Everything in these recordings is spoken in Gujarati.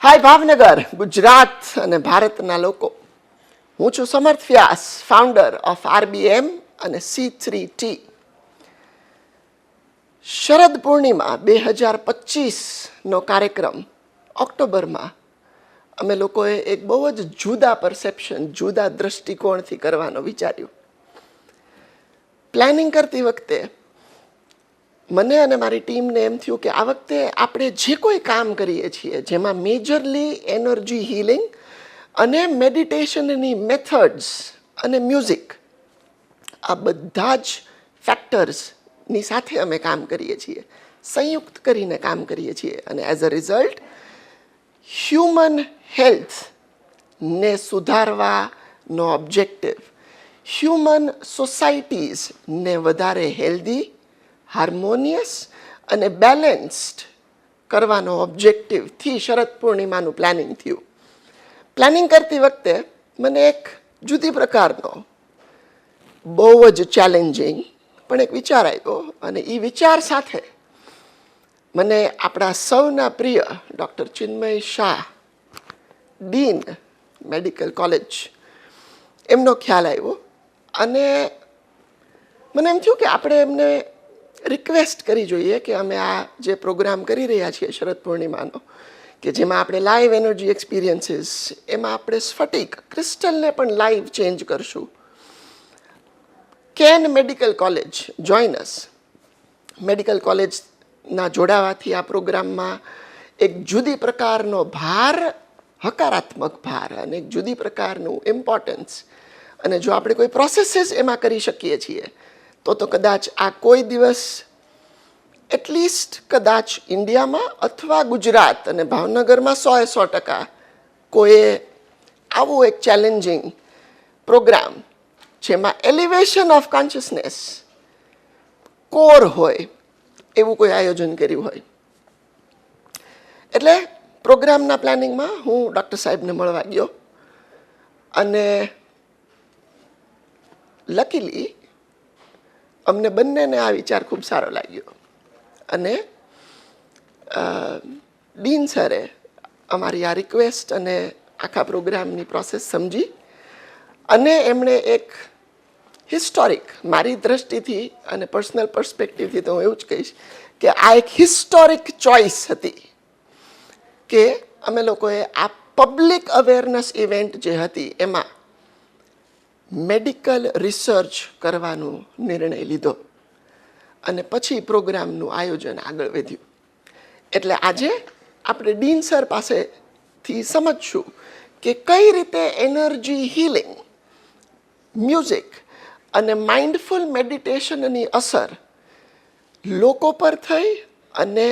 હાય ભાવનગર, ગુજરાત અને ભારતના લોકો. હું છું સમર્થ વ્યાસ, ફાઉન્ડર ઓફ RBM અને C3T. શરદ પૂર્ણિમા 2025નો કાર્યક્રમ ઓક્ટોબરમાં અમે લોકોએ એક બહુ જ જુદા પરસેપ્શન, જુદા દ્રષ્ટિકોણથી કરવાનું વિચાર્યું. પ્લાનિંગ કરતી વખતે મને અને મારી ટીમને એમ થયું કે આ વખતે આપણે જે કોઈ કામ કરીએ છીએ જેમાં મેજરલી એનર્જી હીલિંગ અને મેડિટેશનની મેથડ્સ અને મ્યુઝિક, આ બધા જ ફેક્ટર્સની સાથે અમે કામ કરીએ છીએ, સંયુક્ત કરીને કામ કરીએ છીએ. અને એઝ અ રિઝલ્ટ હ્યુમન હેલ્થને સુધારવાનો ઓબ્જેક્ટિવ, હ્યુમન સોસાયટીઝને વધારે હેલ્ધી, હાર્મોનિયસ અને બેલેન્સ્ડ કરવાનો ઓબ્જેક્ટિવથી શરદ પૂર્ણિમાનું પ્લાનિંગ થયું. પ્લાનિંગ કરતી વખતે મને એક જુદી પ્રકારનો, બહુ જ ચેલેન્જિંગ પણ એક વિચાર આવ્યો. અને એ વિચાર સાથે મને આપણા સૌના પ્રિય doctor Chinmay Shah, dean medical college, એમનો ખ્યાલ આવ્યો. અને મને એમ થયું કે આપણે એમને રિક્વેસ્ટ કરી જોઈએ કે અમે આ જે પ્રોગ્રામ કરી રહ્યા છીએ શરદ પૂર્ણિમાનો, કે જેમાં આપણે લાઈવ એનર્જી એક્સપિરિયન્સીસ, એમાં આપણે સ્ફટિક ક્રિસ્ટલને પણ લાઈવ ચેન્જ કરશું. Can medical college join us. Medical કોલેજના જોડાવાથી આ પ્રોગ્રામમાં એક જુદી પ્રકારનો ભાર, હકારાત્મક ભાર, અને એક જુદી પ્રકારનું ઇમ્પોર્ટન્સ. અને જો આપણે કોઈ પ્રોસેસીસ એમાં કરી શકીએ છીએ તો કદાચ આ કોઈ દિવસ એટલીસ્ટ કદાચ ઇન્ડિયામાં અથવા ગુજરાત અને ભાવનગરમાં 100% કોઈએ આવું એક ચેલેન્જિંગ પ્રોગ્રામ જેમાં એલિવેશન ઓફ કોન્શિયસનેસ કોર હોય એવું કોઈ આયોજન કર્યું હોય. એટલે પ્રોગ્રામના પ્લાનિંગમાં હું ડૉક્ટર સાહેબને મળવા ગયો. અને લકીલી અમને બંનેને આ વિચાર ખૂબ સારો લાગ્યો. અને ડીન સરે અમારી આ રિક્વેસ્ટ અને આખા પ્રોગ્રામની પ્રોસેસ સમજી અને એમણે એક હિસ્ટોરિક, મારી દ્રષ્ટિથી અને પર્સનલ પર્સપેક્ટિવથી તો હું એવું જ કહીશ કે આ એક હિસ્ટોરિક ચોઇસ હતી કે અમે લોકોએ આ પબ્લિક અવેરનેસ ઇવેન્ટ જે હતી એમાં મેડિકલ રિસર્ચ કરવાનો નિર્ણય લીધો. અને પછી પ્રોગ્રામનું આયોજન આગળ વધ્યું. એટલે આજે આપણે ડીન સર પાસેથી સમજશું કે કઈ રીતે એનર્જી હીલિંગ, મ્યુઝિક અને માઇન્ડફુલ મેડિટેશનની અસર લોકો પર થઈ અને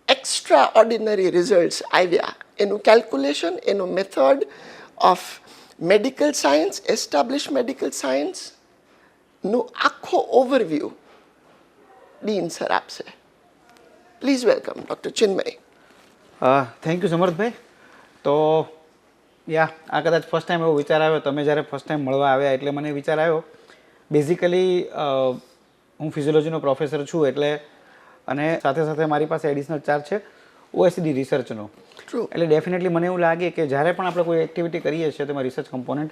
એક્સ્ટ્રા ઓર્ડિનરી રિઝલ્ટ્સ આવ્યા. એનું કેલ્ક્યુલેશન, એનું method of medical science, establish medical સાયન્સનું આખો ઓવરવ્યૂ ડીન સર આપશે. Please welcome doctor Chinmay. Thank you સમર્થભાઈ. તો આ કદાચ ફર્સ્ટ ટાઈમ એવો વિચાર આવ્યો, તમે જ્યારે ફર્સ્ટ ટાઈમ મળવા આવ્યા એટલે મને વિચાર આવ્યો. બેઝિકલી હું ફિઝિયોલોજીનો પ્રોફેસર છું, એટલે અને સાથે સાથે મારી પાસે એડિશનલ ચાર્જ છે OECD રિસર્ચનો. એટલે ડેફિનેટલી મને એવું લાગે કે જ્યારે પણ આપણે કોઈ એક્ટિવિટી કરીએ છીએ તેમાં રિસર્ચ કમ્પોનન્ટ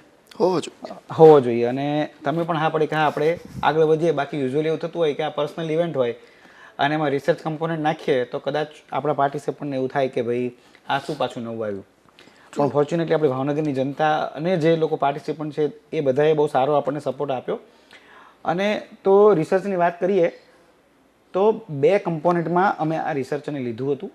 હોવો જોઈએ. અને તમે પણ હા પડી કે હા આપણે આગળ વધીએ. બાકી યુઝ્યુઅલી એવું થતું હોય કે આ પર્સનલ ઇવેન્ટ હોય અને એમાં રિસર્ચ કમ્પોનન્ટ નાખીએ તો કદાચ આપણા પાર્ટિસિપન્ટને એવું થાય કે ભાઈ આ શું પાછું નવું આવ્યું. પણ ફોર્ચ્યુનેટલી આપણે ભાવનગરની જનતા અને જે લોકો પાર્ટિસિપન્ટ છે એ બધાએ બહુ સારો આપણને સપોર્ટ આપ્યો. અને તો રિસર્ચની વાત કરીએ તો 2 કમ્પોનન્ટમાં અમે આ રિસર્ચને લીધું હતું.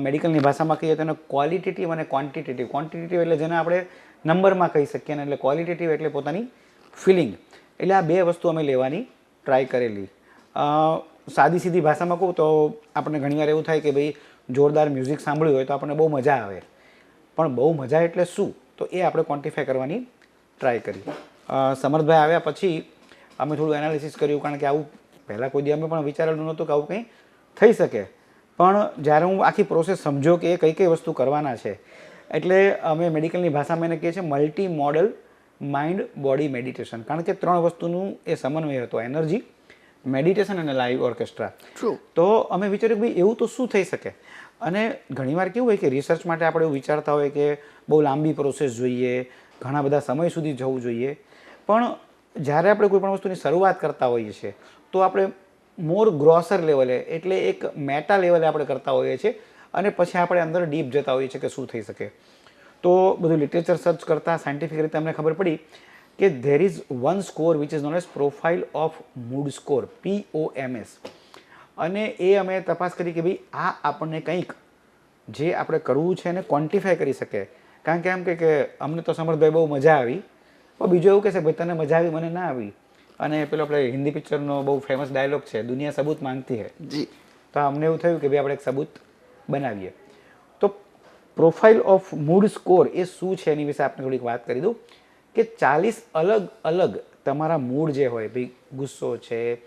મેડિકલની ભાષામાં કહીએ તો એને ક્વોલિટેટિવ અને ક્વોન્ટિટેટિવ. ક્વોન્ટિટેટિવ એટલે જેને આપણે નંબરમાં કહી શકીએ, ને એટલે ક્વોલિટેટિવ એટલે પોતાની ફિલિંગ. એટલે આ 2 વસ્તુ અમે લેવાની ટ્રાય કરેલી. સાદી સીધી ભાષામાં કહું તો આપણને ઘણીવાર એવું થાય કે ભાઈ જોરદાર મ્યુઝિક સાંભળ્યું હોય તો આપણને બહુ મજા આવે, પણ બહુ મજા એટલે શું, તો એ આપણે ક્વોન્ટિફાય કરવાની ટ્રાય કરી. સમર્થભાઈ આવ્યા પછી અમે થોડું એનાલિસિસ કર્યું, કારણ કે આવું પહેલાં કોઈ દી અમે પણ વિચારેલું નહોતું કે આવું કંઈ થઈ શકે. પણ જ્યારે હું આખી પ્રોસેસ સમજ્યો કે એ કઈ કઈ વસ્તુ કરવાના છે, એટલે અમે મેડિકલની ભાષામાં એને કહીએ છીએ multi modal mind body meditation. કારણ કે 3 વસ્તુનું એ સમન્વય હતો, એનર્જી, મેડિટેશન અને લાઈવ ઓર્કેસ્ટ્રા. તો અમે વિચાર્યું કે ભાઈ એવું તો શું થઈ શકે. અને ઘણીવાર કેવું હોય કે રિસર્ચ માટે આપણે એવું વિચારતા હોય કે બહુ લાંબી પ્રોસેસ જોઈએ, ઘણા બધા સમય સુધી જવું જોઈએ, પણ જ્યારે આપણે કોઈ પણ વસ્તુની શરૂઆત કરતા હોઈએ છીએ તો આપણે મોર ગ્રોસર લેવલે એટલે એક મેટા લેવલે આપણે કરતા હોઈએ છીએ અને પછી આપણે અંદર ડીપ જતા હોઈએ છીએ કે શું થઈ શકે. તો બધું લિટરેચર સર્ચ કરતાં સાયન્ટિફિક રીતે અમને ખબર પડી કે there is one score which is known as profile of mood score, POMS. અને એ અમે તપાસ કરી કે ભાઈ આ આપણને કંઈક જે આપણે કરવું છે એને ક્વોન્ટિફાય કરી શકે. કારણ કે એમ કે અમને તો સમર્થભાઈ બહુ મજા આવી, પણ બીજું એવું કહેશે ભાઈ તને મજા આવી મને ના આવી. અને પેલો આપણે હિન્દી પિક્ચરનો બહુ ફેમસ ડાયલોગ છે, દુનિયા સબૂત માંગતી હૈ. જી. તો અમને એવું થયું કે ભાઈ આપણે એક સબૂત બનાવીએ. તો પ્રોફાઇલ ઓફ મૂડ સ્કોર એ શું છે એની વિશે આપણે થોડીક વાત કરી દઉં કે 40 અલગ અલગ તમારા મૂડ જે હોય, ભાઈ ગુસ્સો છે,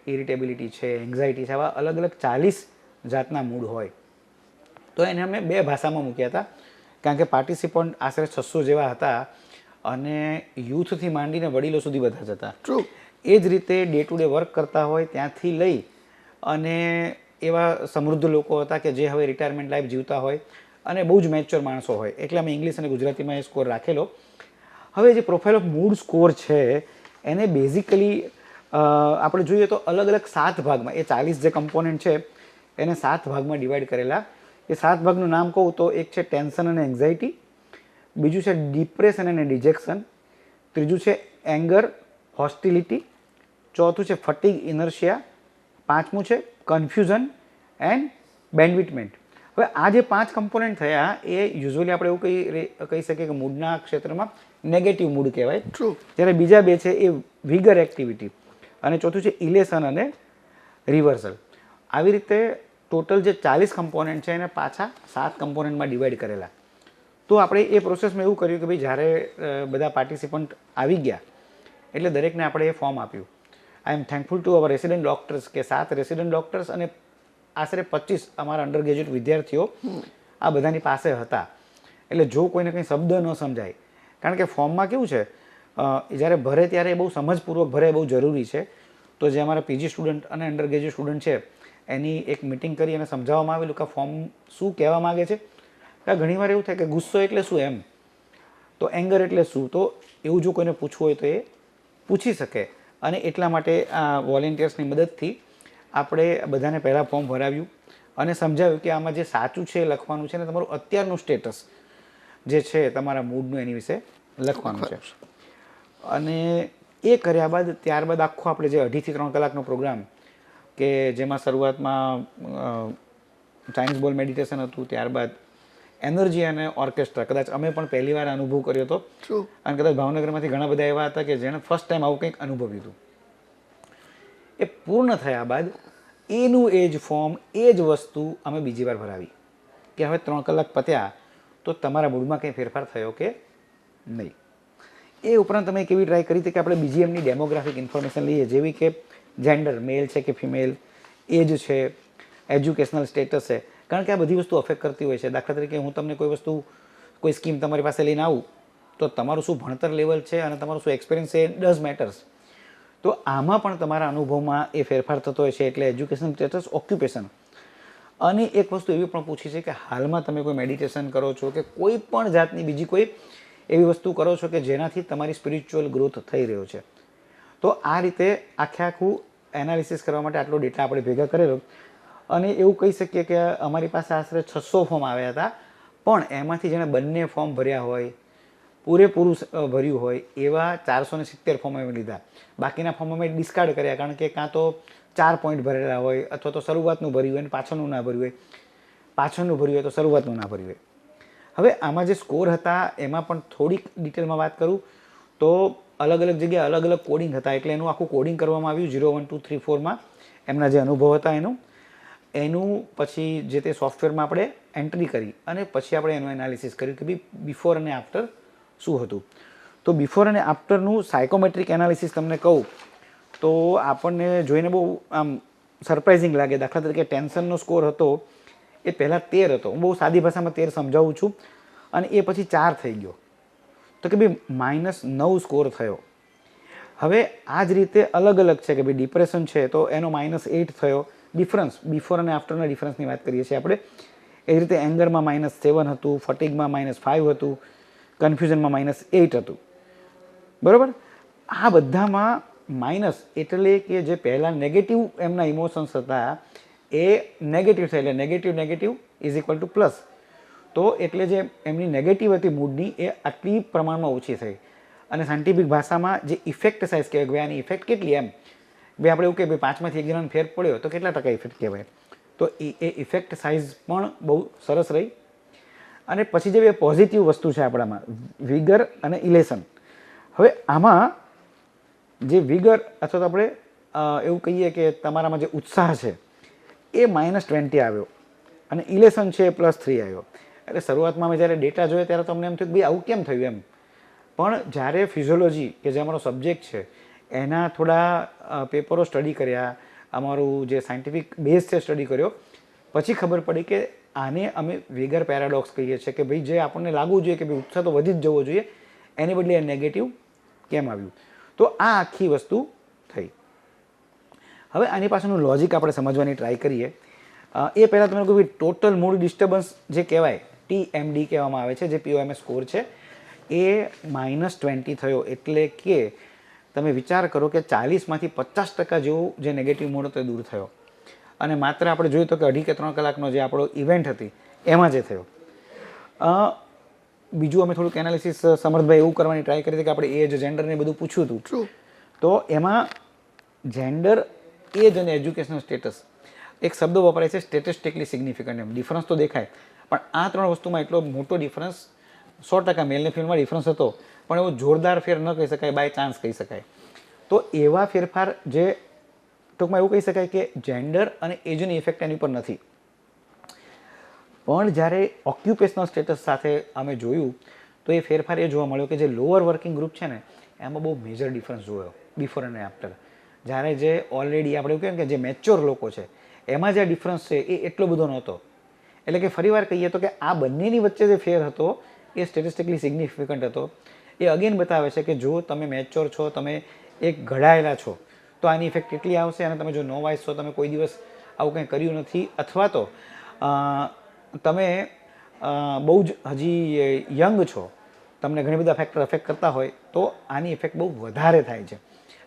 ઇરિટેબિલિટી છે, એન્ઝાયટી છે, આવા અલગ અલગ 40 જાતના મૂડ હોય. તો એને અમે 2 ભાષામાં મૂક્યા હતા કારણ કે પાર્ટિસિપન્ટ આશરે 600 જેવા હતા અને યુથથી માંડીને વડીલો સુધી બધા જ હતા. ટ્રુ. એ જ રીતે ડે ટુ ડે વર્ક કરતા હોય ત્યાંથી લઈ અને એવા સમૃદ્ધ લોકો હતા કે જે હવે રિટાયરમેન્ટ લાઈફ જીવતા હોય અને બહુ જ મેચ્યોર માણસો હોય, એટલે અમે ઇંગ્લિશ અને ગુજરાતીમાં એ સ્કોર રાખેલો. હવે જે પ્રોફાઇલ ઓફ મૂડ સ્કોર છે એને બેઝિકલી આપણે જોઈએ તો અલગ અલગ 7 ભાગમાં, એ 40 જે કમ્પોનન્ટ છે એને 7 ભાગમાં ડિવાઈડ કરેલા. એ 7 ભાગનું નામ કહું તો એક છે ટેન્શન અને એન્ઝાયટી, બીજું છે ડિપ્રેશન અને ડિજેક્શન, ત્રીજું છે એંગર, હોસ્ટિલિટી, ચોથું છે ફટીગ ઇનર્શિયા, પાંચમું છે કન્ફ્યુઝન એન્ડ બેન્ડવિટમેન્ટ. હવે આ જે 5 કમ્પોનન્ટ થયા એ યુઝ્યુઅલી આપણે એવું કહી શકીએ કે મૂડના ક્ષેત્રમાં નેગેટિવ મૂડ કહેવાય. ટ્રુ. જ્યારે બીજા 2 છે એ વિગર એક્ટિવિટી અને ચોથું છે ઇલેશન અને રિવર્સલ. આવી રીતે ટોટલ જે 40 કમ્પોનન્ટ છે એને પાછા 7 કમ્પોનન્ટમાં ડિવાઈડ કરેલા. તો આપણે એ પ્રોસેસમાં એવું કર્યું કે ભાઈ જ્યારે બધા પાર્ટિસિપન્ટ આવી ગયા એટલે દરેકને આપણે એ ફોર્મ આપ્યું. I am thankful to our resident doctors કે 7 રેસિડેન્ટ ડૉક્ટર્સ અને આશરે 25 અમારા અંડર ગ્રેજ્યુએટ વિદ્યાર્થીઓ આ બધાની પાસે હતા. એટલે જો કોઈને કંઈ શબ્દ ન સમજાય, કારણ કે ફોર્મમાં કેવું છે જ્યારે ભરે ત્યારે બહુ સમજપૂર્વક ભરે, બહુ જરૂરી છે. તો જે અમારા PG સ્ટુડન્ટ અને અંડર ગ્રેજ્યુએટ સ્ટુડન્ટ છે એની એક મિટિંગ કરી અને સમજાવવામાં આવેલું કે ફોર્મ શું કહેવા માગે છે. ઘણીવાર એવું થાય કે ગુસ્સો એટલે શું એમ, તો એંગર એટલે શું, તો એવું જો કોઈને પૂછવું હોય તો એ પૂછી શકે. અને એટલા માટે આ વોલેન્ટિયર્સની મદદથી આપણે બધાને પહેલાં ફોર્મ ભરાવ્યું અને સમજાવ્યું કે આમાં જે સાચું છે એ લખવાનું છે અને તમારું અત્યારનું સ્ટેટસ જે છે તમારા મૂડનું એની વિશે લખવાનું છે. અને એ કર્યા બાદ ત્યારબાદ આખો આપણે જે 2.5 થી 3 કલાકનો પ્રોગ્રામ કે જેમાં શરૂઆતમાં ચાઇનીઝ બોલ મેડિટેશન હતું, ત્યારબાદ એનર્જી અને ઓર્કેસ્ટ્રા, કદાચ અમે પણ પહેલી વાર અનુભવ કર્યો હતો અને કદાચ ભાવનગરમાંથી ઘણા બધા એવા હતા કે જેણે ફર્સ્ટ ટાઈમ આવું કંઈક અનુભવ્યું હતું. એ પૂર્ણ થયા બાદ એનું એ જ ફોર્મ, એ જ વસ્તુ અમે બીજી વાર ભરાવી કે હવે 3 કલાક પત્યા તો તમારા મૂડમાં કંઈ ફેરફાર થયો કે નહીં. એ ઉપરાંત તમે કેવી ટ્રાય કરી હતી કે આપણે બીજી એમની ડેમોગ્રાફિક ઇન્ફોર્મેશન લઈએ, જેવી કે જેન્ડર, મેલ છે કે ફિમેલ, એજ છે, એજ્યુકેશનલ સ્ટેટસ છે, કારણ કે આ બધી વસ્તુ અફેક્ટ કરતી હોય છે. દાખલા તરીકે હું તમને કોઈ વસ્તુ, કોઈ સ્કીમ તમારી પાસે લઈને આવું તો તમારું શું ભણતર લેવલ છે અને તમારું શું એક્સપિરિયન્સ છે એ ડઝ મેટર્સ. તો આમાં પણ તમારા અનુભવમાં એ ફેરફાર થતો હોય છે. એટલે એજ્યુકેશન સ્ટેટસ, ઓક્યુપેશન. અને એક વસ્તુ એવી પણ પૂછી છે કે હાલમાં તમે કોઈ મેડિટેશન કરો છો કે કોઈ પણ જાતની બીજી કોઈ એવી વસ્તુ કરો છો કે જેનાથી તમારી સ્પિરિચ્યુઅલ ગ્રોથ થઈ રહ્યો છે. તો આ રીતે આખું એનાલિસિસ કરવા માટે આટલો ડેટા આપણે ભેગા કરેલો. અને એવું કહી શકીએ કે અમારી પાસે આશરે 600 ફોર્મ આવ્યા હતા, પણ એમાંથી જેણે બંને ફોર્મ ભર્યા હોય, પૂરેપૂરું ભર્યું હોય એવા 470 ફોર્મ અમે લીધા. બાકીના ફોર્મ અમે ડિસ્કાર્ડ કર્યા, કારણ કે કાં તો 4 પોઈન્ટ ભરેલા હોય અથવા તો શરૂઆતનું ભર્યું હોય અને પાછળનું ના ભર્યું હોય, પાછળનું ભર્યું હોય તો શરૂઆતનું ના ભર્યું હોય. હવે આમાં જે સ્કોર હતા એમાં પણ થોડીક ડિટેલમાં વાત કરું તો અલગ અલગ જગ્યાએ અલગ અલગ કોડિંગ હતા. એટલે એનું આખું કોડિંગ કરવામાં આવ્યું 0, 1, 2, 3, 4માં એમના જે અનુભવ હતા એનું પછી જે તે સોફ્ટવેરમાં આપણે એન્ટ્રી કરી અને પછી આપણે એનું એનાલિસિસ કર્યું કે ભાઈ બિફોર અને આફ્ટર શું હતું. તો બિફોર અને આફ્ટરનું સાયકોમેટ્રિક એનાલિસિસ તમને કહું તો આપણને જોઈને બહુ આમ સરપ્રાઇઝિંગ લાગે. દાખલા તરીકે ટેન્શનનો સ્કોર હતો એ પહેલાં 13 હતો. હું બહુ સાદી ભાષામાં 13 સમજાવું છું અને એ પછી 4 થઈ ગયો. તો કે ભાઈ -9 સ્કોર થયો. હવે આ જ રીતે અલગ અલગ છે કે ભાઈ ડિપ્રેશન છે તો એનો -8 થયો, ડિફરન્સ બિફોર અને આફ્ટરના ડિફરન્સની વાત કરીએ છીએ આપણે. એ રીતે એંગરમાં -7 હતું, ફટીગમાં -5 હતું, કન્ફ્યુઝનમાં -8 હતું. બરાબર. આ બધામાં માઇનસ એટલે કે જે પહેલાં નેગેટિવ એમના ઇમોશન્સ હતા એ નેગેટિવ થાય, એટલે negative is equal two plus. તો એટલે જે એમની નેગેટિવ હતી મૂડની એ આટલી પ્રમાણમાં ઓછી થઈ. અને સાયન્ટિફિક ભાષામાં જે ઇફેક્ટ સાઇઝ કહેવાય કે ભાઈ આની ઇફેક્ટ કેટલી એમ, ભાઈ આપણે એવું કે ભાઈ 5માંથી 1 જણાને ફેર પડ્યો તો કેટલા ટકા ઇફેક્ટ કહેવાય. તો એ ઇફેક્ટ સાઇઝ પણ બહુ સરસ રહી. અને પછી જે બે પોઝિટિવ વસ્તુ છે આપણામાં, વિગર અને ઇલેશન. હવે આમાં જે વિગર અથવા તો આપણે એવું કહીએ કે તમારામાં જે ઉત્સાહ છે એ -20 આવ્યો અને ઇલેશન છે એ +3 આવ્યો. એટલે શરૂઆતમાં અમે જ્યારે ડેટા જોઈએ ત્યારે તમને એમ થયું કે ભાઈ આવું કેમ થયું એમ. પણ જ્યારે ફિઝિયોલોજી કે જે અમારો સબ્જેક્ટ છે એના થોડા પેપરો સ્ટડી કર્યા, અમારું જે સાયન્ટિફિક બેઝ છે સ્ટડી કર્યો, પછી ખબર પડી કે આને અમે વિગર પેરાડોક્સ કહીએ છીએ કે ભાઈ જે આપણને લાગવું જોઈએ કે ભાઈ ઉત્સાહ તો વધી જ જવો જોઈએ, એની બદલે એ નેગેટિવ કેમ આવ્યું. તો આ આખી વસ્તુ થઈ. હવે આની પાછળનું લોજિક આપણે સમજવાની ટ્રાય કરીએ. એ પહેલાં તમે કહ્યું ટોટલ મૂડ ડિસ્ટર્બન્સ જે કહેવાય TMD કહેવામાં આવે છે, જે POMS સ્કોર છે એ -20 થયો. એટલે કે તમે વિચાર કરો કે 40માંથી 50% જેવું જે નેગેટિવ મૂડ હતો એ દૂર થયો. અને માત્ર આપણે જોયું તો કે 2.5 કે 3 કલાકનો જે આપણો ઇવેન્ટ હતી એમાં જે થયો. બીજું અમે થોડુંક એનાલિસિસ સમર્થભાઈ એવું કરવાની ટ્રાય કરી હતી કે આપણે એજ, જેન્ડર ને બધું પૂછ્યું હતું. તો એમાં જેન્ડર, એજ અને એજ્યુકેશનલ સ્ટેટસ એક શબ્દ વપરાય છે સ્ટેટિસ્ટિકલી સિગ્નિફિકન્ટ. એમ ડિફરન્સ તો દેખાય પણ આ 3 વસ્તુમાં એટલો મોટો ડિફરન્સ 100% મેલ અને ફિમેલમાં ડિફરન્સ હતો, પણ એવો જોરદાર ફેર ન કહી શકાય, બાય ચાન્સ કહી શકાય. તો એવા ફેરફાર જે ટૂંકમાં એવું કહી શકાય કે જેન્ડર અને એજની ઇફેક્ટ એની ઉપર નથી. પણ જ્યારે ઓક્યુપેશનલ સ્ટેટસ સાથે અમે જોયું તો એ ફેરફાર એ જોવા મળ્યો કે જે લોઅર વર્કિંગ ગ્રુપ છે ને એમાં બહુ મેજર ડિફરન્સ જોયો બિફોર અને આફ્ટર. જ્યારે જે ઓલરેડી આપણે એવું કહીએ કે જે મેચ્યોર લોકો છે એમાં જે ડિફરન્સ છે એ એટલો બધો નહોતો. એટલે કે ફરીવાર કહીએ તો કે આ બંનેની વચ્ચે જે ફેર હતો એ સ્ટેટિસ્ટિકલી સિગ્નિફિકન્ટ હતો. એ અગેન બતાવે છે કે જો તમે મેચ્યોર છો, તમે એક ઘડાયેલા છો, તો આની ઇફેક્ટ કેટલી આવશે. અને તમે જો નોવાઇઝ છો, તમે કોઈ દિવસ આવું કંઈ કર્યું નથી, અથવા તો તમે બહુ જ હજી યંગ છો, તમને ઘણી બધા ફેક્ટર અફેક્ટ કરતા હોય, તો આની ઇફેક્ટ બહુ વધારે થાય છે.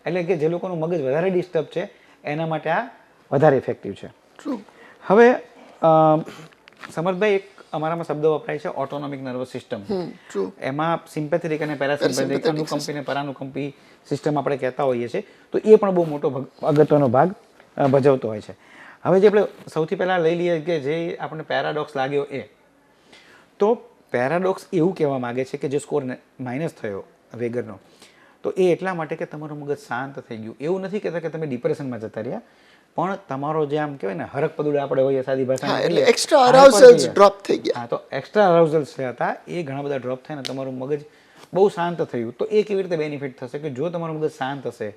એટલે કે જે લોકોનું મગજ વધારે ડિસ્ટર્બ છે એના માટે આ વધારે ઇફેક્ટિવ છે. હવે સમર્થભાઈ, એક અમારામાં શબ્દ વપરાય છે ઓટોનોમિક નર્વસ સિસ્ટમ. એમાં સિમ્પેથેટિક અને પેરાસિમ્પેથેટિક, અનુકંપી અને પરાનુકંપી સિસ્ટમ આપણે કહેતા હોઈએ છીએ. તો એ પણ બહુ મોટો અગત્યનો ભાગ ભજવતો હોય છે. હવે જે આપણે સૌથી પહેલાં લઈ લઈએ કે જે આપણને પેરાડોક્સ લાગ્યો એ, તો પેરાડોક્સ એવું કહેવા માગે છે કે જે સ્કોર માઇનસ થયો વેગરનો, તો એ એટલા માટે કે તમારું મગજ શાંત થઈ ગયું. એવું નથી કહેતા કે તમે ડિપ્રેશનમાં જતા રહ્યા, પણ તમારો જે આમ કહેવાય ને હરક પદુડે આપણે હોઈએ સાદી ભાષામાં, એટલે એક્સ્ટ્રા અરાઉઝલ્સ ડ્રોપ થઈ ગયા. હા, તો એક્સ્ટ્રા અરાઉઝલ્સ હતા એ ઘણા બધા ડ્રોપ થયા ને તમારું મગજ બહુ શાંત થયું. તો એ કેવી રીતે બેનિફિટ થશે કે જો તમારું મગજ શાંત હશે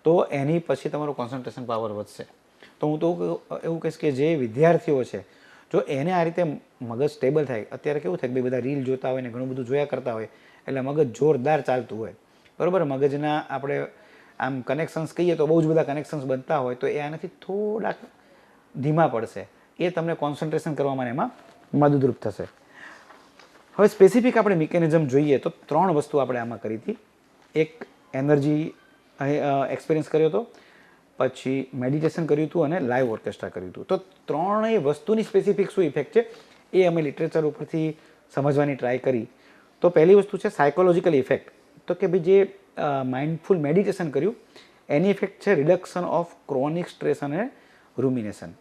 તો એની પછી તમારું કોન્સન્ટ્રેશન પાવર વધશે. તો હું તો એવું કહીશ કે જે વિદ્યાર્થીઓ છે, જો એને આ રીતે મગજ સ્ટેબલ થાય, અત્યારે કેવું થાય કે બધા રીલ જોતા હોય ને ઘણું બધું જોયા કરતા હોય એટલે મગજ જોરદાર ચાલતું હોય, બરાબર. મગજના આપણે આમ કનેક્શન્સ કહીએ તો બહુ જ બધા કનેક્શન્સ બનતા હોય, તો એ આનાથી થોડાક ધીમા પડશે. એ તમને કોન્સન્ટ્રેશન કરવામાં એમાં મદદરૂપ થશે. હવે સ્પેસિફિક આપણે મિકેનિઝમ જોઈએ તો 3 વસ્તુ આપણે આમાં કરી હતી. એક એનર્જી એક્સપિરિયન્સ કર્યો હતો, પછી મેડિટેશન કર્યું હતું અને લાઈવ ઓર્કેસ્ટ્રા કર્યું હતું. તો 3 વસ્તુની સ્પેસિફિક શું ઇફેક્ટ છે એ અમે લિટરેચર ઉપરથી સમજવાની ટ્રાય કરી. તો પહેલી વસ્તુ છે સાયકોલોજીકલ ઇફેક્ટ. તો કે ભાઈ જે માઇન્ડફુલ મેડિટેશન કર્યું એની ઇફેક્ટ છે રિડક્શન ઓફ ક્રોનિક સ્ટ્રેસ અને રૂમિનેશન.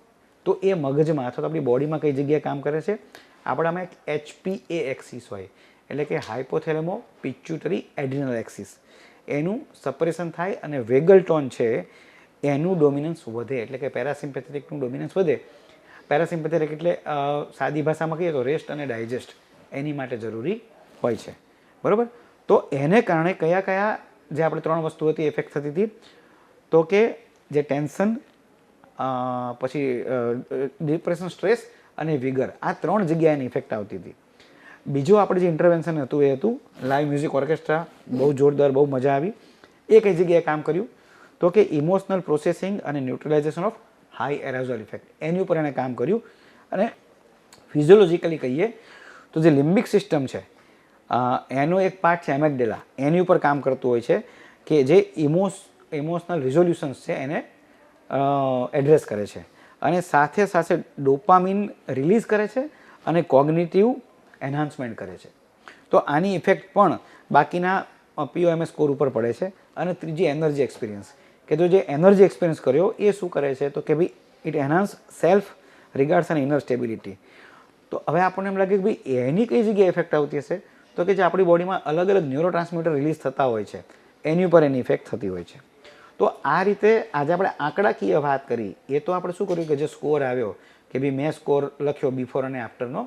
તો એ મગજમાં અથવા તો આપણી બોડીમાં કઈ જગ્યાએ કામ કરે છે, આપણામાં એક HPA એક્સિસ હોય, એટલે કે હાઇપોથેલેમો પિચ્યુટરી એડ્રિનલ એક્સિસ, એનું સપરેશન થાય અને વેગલ ટોન છે એનું ડોમિનન્સ વધે, એટલે કે પેરાસિમ્પેથેટિકનું ડોમિનન્સ વધે. પેરાસિમ્પેથેટિક એટલે સાદી ભાષામાં કહીએ તો રેસ્ટ અને ડાયજેસ્ટ એની માટે જરૂરી હોય છે, બરાબર. તો એને કારણે કયા કયા જે આપણે 3 વસ્તુ હતી ઇફેક્ટ થતી હતી, તો કે જે ટેન્શન, પછી ડિપ્રેશન, સ્ટ્રેસ અને વિગર, આ 3 જગ્યાએ એની ઇફેક્ટ આવતી હતી. બીજું આપણે જે ઇન્ટરવેન્શન હતું એ હતું લાઈવ મ્યુઝિક ઓર્કેસ્ટ્રા. બહુ જોરદાર, બહુ મજા આવી. એ કઈ જગ્યાએ કામ કર્યું તો કે ઇમોશનલ પ્રોસેસિંગ અને ન્યુટ્રલાઇઝેશન ઓફ હાઈ એરાઝોલ ઇફેક્ટ, એની ઉપર એણે કામ કર્યું. અને ફિઝિયોલોજીકલી કહીએ તો જે લિમ્બિક સિસ્ટમ છે એનો એક પાર્ટ છે એમેગડેલા, એની ઉપર કામ કરતું હોય છે કે જે ઇમોશનલ રિઝોલ્યુશન્સ છે એને એડ્રેસ કરે છે અને સાથે સાથે ડોપામિન રિલીઝ કરે છે અને કોગ્નિટિવ એન્હાન્સમેન્ટ કરે છે. તો આની ઇફેક્ટ પણ બાકીના POMS સ્કોર ઉપર પડે છે. અને ત્રીજી એનર્જી એક્સપિરિયન્સ, કે તો જે એનર્જી એક્સપિરિયન્સ કર્યો એ શું કરે છે તો કે ભાઈ ઇટ એનહાન્સ સેલ્ફ રિગાર્ડ્સ અને ઇનર સ્ટેબિલિટી. તો હવે આપણને એમ લાગે કે ભાઈ એની કઈ જગ્યાએ ઇફેક્ટ આવતી હશે, તો કે જે આપણી બોડીમાં અલગ અલગ ન્યુરો ટ્રાન્સમીટર રિલીઝ થતા હોય છે એની ઉપર એની ઇફેક્ટ થતી હોય છે. તો આ રીતે આજે આપણે આંકડાકીય વાત કરી, એ તો આપણે શું કર્યું કે જે સ્કોર આવ્યો કે ભાઈ મેં સ્કોર લખ્યો બિફોર અને આફ્ટરનો,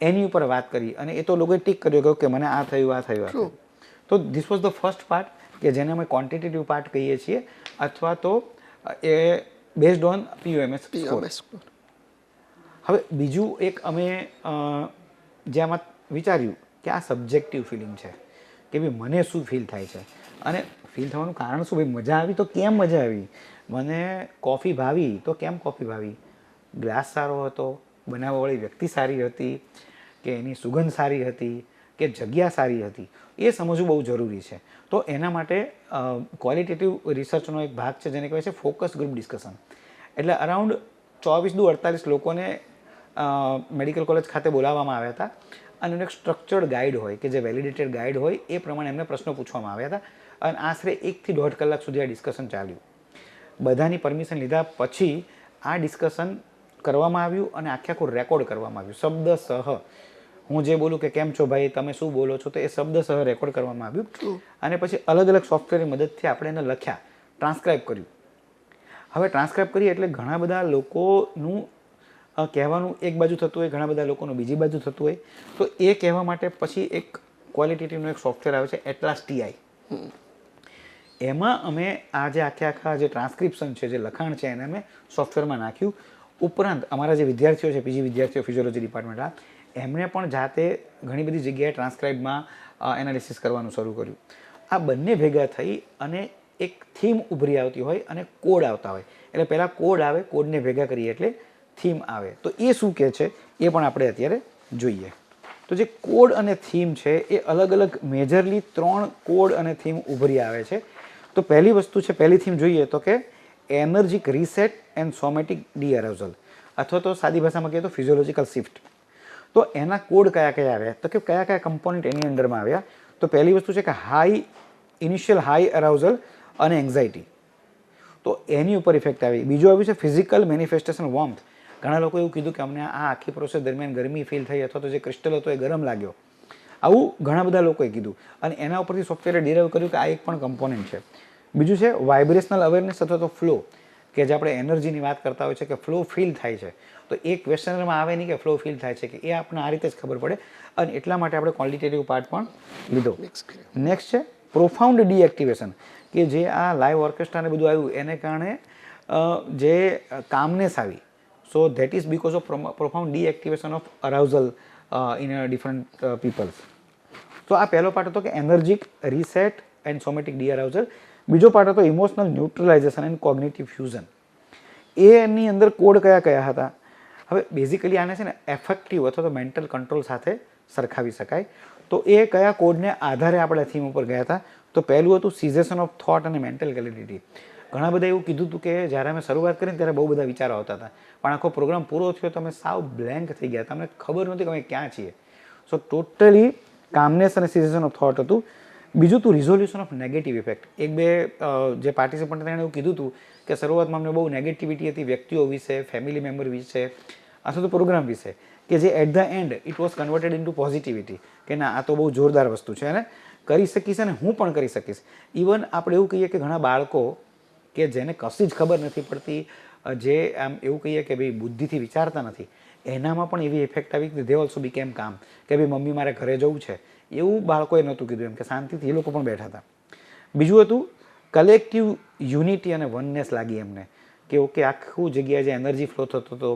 એની ઉપર વાત કરી અને એ તો લોકોએ ટીક કર્યો કે મને આ થયું આ થયું. તો this was the first part કે જેને અમે ક્વોન્ટિટેટિવ પાર્ટ કહીએ છીએ, અથવા તો એ બેઝડ ઓન POMS સ્કોર. હવે બીજું એક અમે જેમાં વિચાર્યું કે આ સબ્જેક્ટિવ ફિલિંગ છે કે ભાઈ મને શું ફીલ થાય છે, અને ફીલ થવાનું કારણ શું, ભાઈ મજા આવી તો કેમ મજા આવી, મને કોફી ભાવી તો કેમ કોફી ભાવી, ગ્લાસ સારો હતો, બનાવવાવાળી વ્યક્તિ સારી હતી, કે એની સુગંધ સારી હતી, કે જગ્યા સારી હતી, એ સમજવું બહુ જરૂરી છે. તો એના માટે ક્વોલિટેટિવ રિસર્ચનો એક ભાગ છે જેને કહેવાય છે ફોકસ ગ્રુપ ડિસ્કશન. એટલે અરાઉન્ડ 24-48 લોકોને મેડિકલ કોલેજ ખાતે બોલાવવામાં આવ્યા હતા અને એનું એક સ્ટ્રક્ચર્ડ ગાઈડ હોય કે જે વેલિડેટેડ ગાઈડ હોય એ પ્રમાણે એમને પ્રશ્નો પૂછવામાં આવ્યા હતા. અને આશરે 1 થી 1.5 કલાક સુધી આ ડિસ્કશન ચાલ્યું. બધાની પરમિશન લીધા પછી આ ડિસ્કશન કરવામાં આવ્યું અને આખું રેકોર્ડ કરવામાં આવ્યું શબ્દસહ. હું જે બોલું કે કેમ છો ભાઈ, તમે શું બોલો છો, તો એ શબ્દસહ રેકોર્ડ કરવામાં આવ્યું. અને પછી અલગ અલગ સોફ્ટવેરની મદદથી આપણે એને લખ્યા, ટ્રાન્સક્રાઇબ કર્યું. હવે ટ્રાન્સક્રાઇબ કરીએ એટલે ઘણા બધા લોકોનું કહેવાનું એક બાજુ થતું હોય, ઘણા બધા લોકોનું બીજી બાજુ થતું હોય. તો એ કહેવા માટે પછી એક ક્વોલિટેટિવનો એક સોફ્ટવેર આવે છે એટલાસ TI. એમાં અમે આ જે આખા જે ટ્રાન્સક્રિપ્શન છે, જે લખાણ છે, એને અમે સોફ્ટવેરમાં નાખ્યું. ઉપરાંત અમારા જે વિદ્યાર્થીઓ છે, PG વિદ્યાર્થીઓ ફિઝિયોલોજી ડિપાર્ટમેન્ટના, એમણે પણ જાતે ઘણી બધી જગ્યાએ ટ્રાન્સક્રાઇબમાં એનાલિસિસ કરવાનું શરૂ કર્યું. આ બંને ભેગા થઈ અને એક થીમ ઉભરી આવતી હોય અને કોડ આવતા હોય. એટલે પહેલાં કોડ આવે, કોડને ભેગા કરીએ એટલે થીમ આવે. તો એ શું કહે છે એ પણ આપણે અત્યારે જોઈએ. તો જે કોડ અને થીમ છે એ અલગ અલગ મેજરલી 3 કોડ અને થીમ ઉભરી આવે છે. તો પહેલી વસ્તુ છે, પહેલી થીમ જોઈએ તો કે એનર્જિક રીસેટ એન્ડ સોમેટિક ડીઅરાઉઝલ, અથવા તો સાદી ભાષામાં કહીએ તો ફિઝિયોલોજીકલ શિફ્ટ. તો એના કોડ કયા કયા આવ્યા, તો કે કયા કયા કમ્પોનન્ટ એની અંડરમાં આવ્યા. તો પહેલી વસ્તુ છે કે ઇનિશિયલ હાઈ અરાઉઝલ અને એન્ઝાઇટી, તો એની ઉપર ઇફેક્ટ આવી. બીજું આવ્યું છે ફિઝિકલ મેનિફેસ્ટેશન વોર્મથ. ઘણા લોકો એવું કીધું કે અમને આ આખી પ્રોસેસ દરમિયાન ગરમી ફીલ થઈ, અથવા તો જે ક્રિસ્ટલ હતો એ ગરમ લાગ્યો. આવું ઘણા બધા લોકોએ કીધું અને એના ઉપરથી સોફ્ટવેરે ડિરાઈવ કર્યું કે આ એક પણ કમ્પોનન્ટ છે. બીજું છે વાઇબ્રેશનલ અવેરનેસ અથવા તો ફ્લો, કે જે આપણે એનર્જીની વાત કરતા હોય છે કે ફ્લો ફીલ થાય છે. તો એક ક્વેશ્ચનમાં આવે નહીં કે ફ્લો ફીલ થાય છે, કે એ આપણને આ રીતે જ ખબર પડે. અને એટલા માટે આપણે ક્વોલિટેટિવ પાર્ટ પણ લીધો. નેક્સ્ટ છે પ્રોફાઉન્ડ ડીએક્ટિવેશન, કે જે આ લાઈવ ઓર્કેસ્ટ્રાને બધું આવ્યું એને કારણે જે કામનેસ આવી. So that is because of profound deactivation of arousal in different peoples. તો આ પહેલો પાર્ટ હતો કે energic reset and somatic dearousal. બીજો પાર્ટ હતો emotional neutralisation and cognitive fusion. એની અંદર કોડ કયા કયા હતા. હવે બેઝિકલી આને છે ને એફેક્ટિવ અથવા તો મેન્ટલ કંટ્રોલ સાથે સરખાવી શકાય. તો એ કયા કોડને આધારે આપણે થીમ ઉપર ગયા હતા. તો પહેલું હતું સિઝેશન ઓફ થોટ અને મેન્ટલ ક્લેરિટી. ઘણા બધા એવું કીધું હતું કે જ્યારે અમે શરૂઆત કરીને ત્યારે બહુ બધા વિચારો આવતા હતા, પણ આખો પ્રોગ્રામ પૂરો થયો તો અમે સાવ બ્લેન્ક થઈ ગયા, તમને ખબર નહોતી કે અમે ક્યાં છીએ. સો ટોટલી કામનેસ અને સિઝેશન ઓફ થોટ હતું. બીજું હતું રિઝોલ્યુશન ઓફ નેગેટિવ ઇફેક્ટ. એક બે જે પાર્ટિસિપન્ટ હતા એણે એવું કીધું હતું કે શરૂઆતમાં અમને બહુ નેગેટિવિટી હતી વ્યક્તિઓ વિશે, ફેમિલી મેમ્બર વિશે અથવા તો પ્રોગ્રામ વિશે, કે જે at the end it was converted into positivity, કે ના આ તો બહુ જોરદાર વસ્તુ છે અને કરી શકીશ અને હું પણ કરી શકીશ. ઇવન આપણે એવું કહીએ કે ઘણા બાળકો કે જેને કશી જ ખબર નથી પડતી, જે આમ એવું કહીએ કે ભાઈ બુદ્ધિથી વિચારતા નથી, એનામાં પણ એવી ઇફેક્ટ આવી કે દે ઓલ્સો બીકેમ કામ, કે ભાઈ મમ્મી મારે ઘરે જવું છે, એવું બાળકોએ નહોતું કીધું, એમ કે શાંતિથી એ લોકો પણ બેઠા હતા. બીજું હતું કલેક્ટિવ યુનિટી અને વનનેસ લાગી એમને, કે ઓકે આખું જગ્યાએ જે એનર્જી ફ્લો થતો હતો,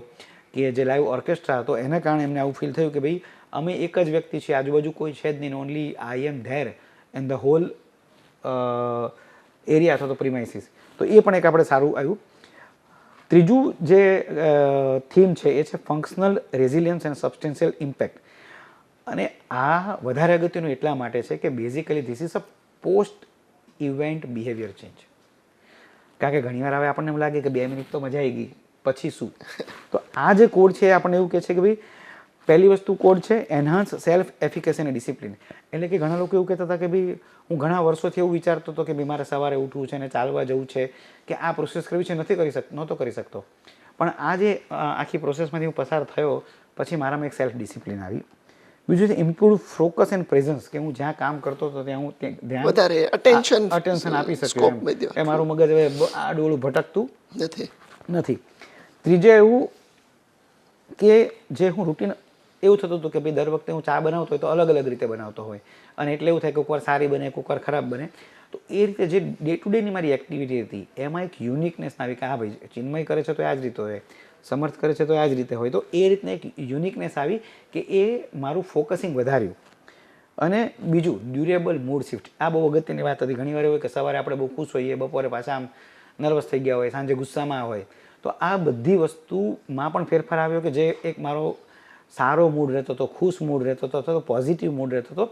કે જે લાઈવ ઓર્કેસ્ટ્રા હતો એના કારણે એમને આવું ફીલ થયું કે ભાઈ અમે એક જ વ્યક્તિ છીએ, આજુબાજુ કોઈ છે જ નહીં, only I am there and the whole area અથવા તો પ્રિમાઇસીસ. તો એ પણ એક આપણે સારું આવ્યું. ત્રીજું જે થીમ છે એ છે functional resilience and substantial impact. અને આ વધારે અગત્યનું એટલા માટે છે કે basically this is a post event behaviour change. કારણ કે ઘણીવાર હવે આપણને એમ લાગે કે 2 મિનિટ તો મજા આવી ગઈ, પછી શું? તો આ જે કોડ છે એ આપણને એવું કહે છે કે ભાઈ પહેલી વસ્તુ કોડ છે એનહાન્સ સેલ્ફ એફિકેસી અને ડિસિપ્લિન. એટલે કે ઘણા લોકો એવું કહેતા હતા કે ભાઈ હું ઘણા વર્ષોથી એવું વિચારતો હતો કે ભાઈ મારે સવારે ઉઠવું છે અને ચાલવા જવું છે કે આ પ્રોસેસ કરવી છે, નહોતો કરી શકતો. પણ આ જે આખી પ્રોસેસમાંથી હું પસાર થયો પછી મારામાં એક સેલ્ફ ડિસિપ્લિન આવી. બીજું છે ઇમ્પ્રુવ ફોકસ એન્ડ પ્રેઝન્સ, કે હું જ્યાં કામ કરતો હતો ત્યાં હું ધ્યાન વધારે અટેન્શન આપી શક્યો એ મારું મગજ હવે આડું ભટકતું નથી. ત્રીજે એવું કે જે હું રૂટીન એવું થતું હતું કે ભાઈ દર વખતે હું ચા બનાવતો હોય તો અલગ અલગ રીતે બનાવતો હોય અને એટલે એવું થાય કે કોઈવાર સારી બને, કોઈવાર ખરાબ બને. તો એ રીતે જે ડે ટુ ડેની મારી એક્ટિવિટી હતી એમાં એક યુનિકનેસ આવી કે હા ભાઈ ચિન્મય કરે છે તો આ જ રીતે હોય, સમર્થ કરે છે તો આ જ રીતે હોય. તો એ રીતના એક યુનિકનેસ આવી કે એ મારું ફોકસિંગ વધાર્યું. અને બીજું ડ્યુરેબલ મૂડ શિફ્ટ. આ બહુ અગત્યની વાત હતી. ઘણીવાર એવું હોય કે સવારે આપણે બહુ ખુશ હોઈએ, બપોરે પાછા આમ નર્વસ થઈ ગયા હોય, સાંજે ગુસ્સામાં હોય. તો આ બધી વસ્તુમાં પણ ફેરફાર આવ્યો કે જે એક મારો સારો મૂડ રહેતો હતો, ખુશ મૂડ રહેતો હતો અથવા તો પોઝિટિવ મૂડ રહેતો હતો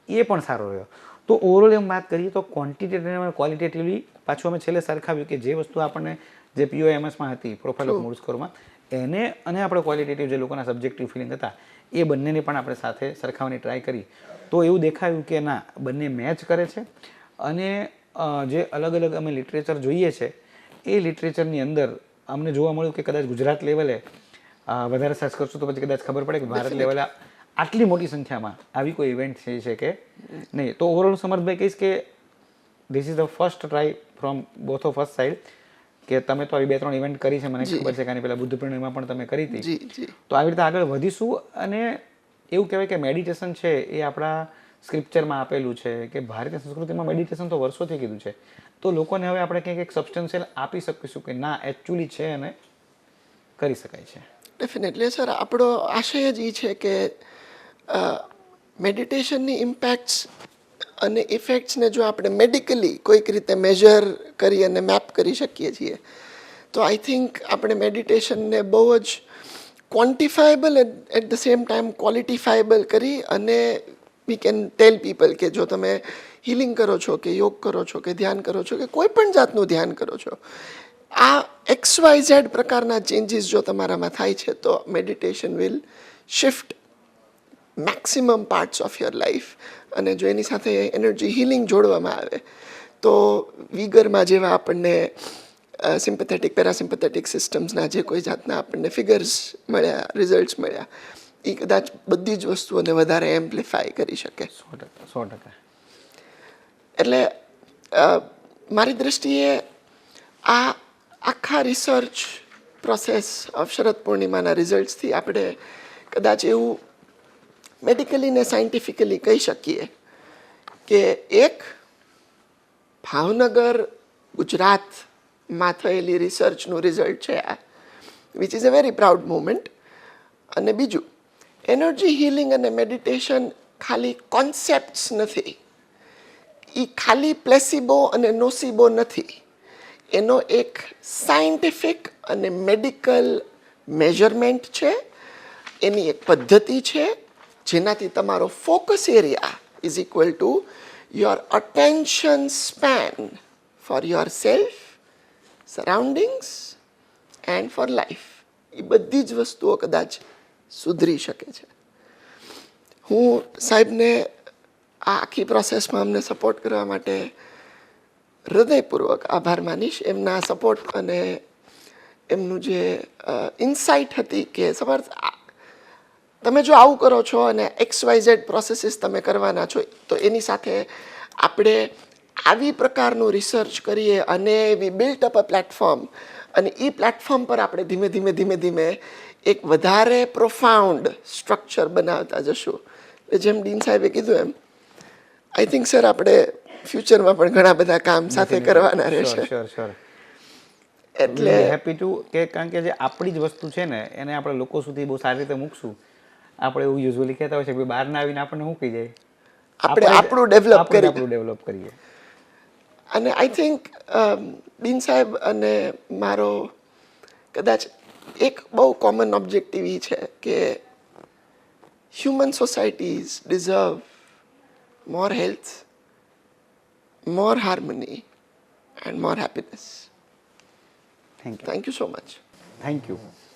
એ પણ સારો રહ્યો. તો ઓવરઓલ એમ વાત કરીએ તો ક્વોન્ટિટેટિવ અને ક્વોલિટેટિવલી પાછું અમે છેલ્લે સરખાવ્યું કે જે વસ્તુ આપણને જે POMSમાં હતી, પ્રોફાઇલ ઓફ મૂડ સ્કોરમાં, એને અને આપણે ક્વોલિટેટિવ જે લોકોના સબ્જેક્ટિવ ફિલિંગ હતા એ બંનેને પણ આપણે સાથે સરખાવવાની ટ્રાય કરી. તો એવું દેખાયું કે ના, બંને મેચ કરે છે. અને જે અલગ અલગ અમે લિટરેચર જોઈએ છે એ લિટરેચરની અંદર અમને જોવા મળ્યું કે કદાચ ગુજરાત લેવલે વધારે સર્ચ કરશું તો પછી કદાચ ખબર પડે કે ભારત લેવલે આટલી મોટી સંખ્યામાં આવી કોઈ ઇવેન્ટ થઈ છે કે નહીં. તો ઓવરઓલ સમર્થભાઈ કહીશ કે this is the first try from both of us side કે તમે તો આવી 2-3 ઇવેન્ટ કરી છે, મને ખબર છે કે આની પહેલાં બુદ્ધ પૂર્ણિમા પણ તમે કરી હતી. તો આવી રીતે આગળ વધીશું. અને એવું કહેવાય કે મેડિટેશન છે એ આપણા સ્ક્રિપ્ચરમાં આપેલું છે કે ભારતીય સંસ્કૃતિમાં મેડિટેશન તો વર્ષોથી કીધું છે. તો લોકોને હવે આપણે કંઈક એક સબસ્ટન્શિયલ આપી શકીશું કે ના એકચ્યુઅલી છે અને કરી શકાય છે. ડેફિનેટલી સર, આપણો આશય જ એ છે કે મેડિટેશનની ઇમ્પેક્ટ્સ અને ઇફેક્ટ્સને જો આપણે મેડિકલી કોઈક રીતે મેજર કરી અને મેપ કરી શકીએ છીએ તો આઈ થિંક આપણે મેડિટેશનને બહુ જ ક્વોન્ટિફાયેબલ એટ ધ સેમ ટાઈમ ક્વોલિટીફાયેબલ કરી અને વી કેન ટેલ પીપલ કે જો તમે હિલિંગ કરો છો કે યોગ કરો છો કે ધ્યાન કરો છો કે કોઈ પણ જાતનું ધ્યાન કરો છો, આ XYZ પ્રકારના ચેન્જીસ જો તમારામાં થાય છે તો meditation will shift maximum parts of your life. અને જો એની સાથે એનર્જી હિલિંગ જોડવામાં આવે તો વિગરમાં જેવા આપણને સિમ્પેથેટિક પેરાસિમ્પેથેટિક સિસ્ટમ્સના જે કોઈ જાતના આપણને ફિગર્સ મળ્યા, રિઝલ્ટ્સ મળ્યા, એ કદાચ બધી જ વસ્તુઓને વધારે એમ્પ્લિફાય કરી શકે. 100%. એટલે મારી દૃષ્ટિએ આ આખા રિસર્ચ પ્રોસેસ ઓફ શરદ પૂર્ણિમાના રિઝલ્ટ્સથી આપણે કદાચ એવું મેડિકલી ને સાયન્ટિફિકલી કહી શકીએ કે એક ભાવનગર ગુજરાતમાં થયેલી રિસર્ચનું રિઝલ્ટ છે આ, which is a very proud moment. અને બીજું, એનર્જી હિલિંગ અને મેડિટેશન ખાલી કોન્સેપ્ટ્સ નથી, એ ખાલી પ્લેસિબો અને નોસિબો નથી. એનો એક સાયન્ટિફિક અને મેડિકલ મેજરમેન્ટ છે, એની એક પદ્ધતિ છે જેનાથી તમારો focus area is equal to your attention span for your self, surroundings and for life. એ બધી જ વસ્તુઓ કદાચ સુધરી શકે છે. હું સાહેબને આ આખી પ્રોસેસમાં અમને સપોર્ટ કરવા માટે હૃદયપૂર્વક આભાર માનીશ. એમના સપોર્ટ અને એમનું જે ઇન્સાઇટ હતી કે સમર્થ તમે જો આવું કરો છો અને XYZ પ્રોસેસીસ તમે કરવાના છો તો એની સાથે આપણે આવી પ્રકારનું રિસર્ચ કરીએ અને વી બિલ્ટ અપ અ પ્લેટફોર્મ અને એ પ્લેટફોર્મ પર આપણે ધીમે ધીમે એક વધારે પ્રોફાઉન્ડ સ્ટ્રક્ચર બનાવતા જશું. જેમ ડીન સાહેબે કીધું એમ આઈ થિંક સર આપણે ફ્યુચરમાં પણ ઘણા બધા કામ સાથે કરવાના રહેશે. એટલે હેપી ટુ કે કારણ કે જે આપણી જ વસ્તુ છે ને એને આપણે લોકો સુધી બહુ સારી રીતે મૂકશું. આપણે એવું યુઝ્યુઅલી કહેતા હોય છે કે બહારના આવીને આપણને મૂકી જાય, આપણે આપણું ડેવલપ કરીએ. અને આઈ થિંક ડીન સાહેબ અને મારો કદાચ એક બહુ કોમન ઓબ્જેક્ટિવ એ છે કે human societies deserve more health, more harmony and more happiness. Thank you. Thank you so much. Thank you.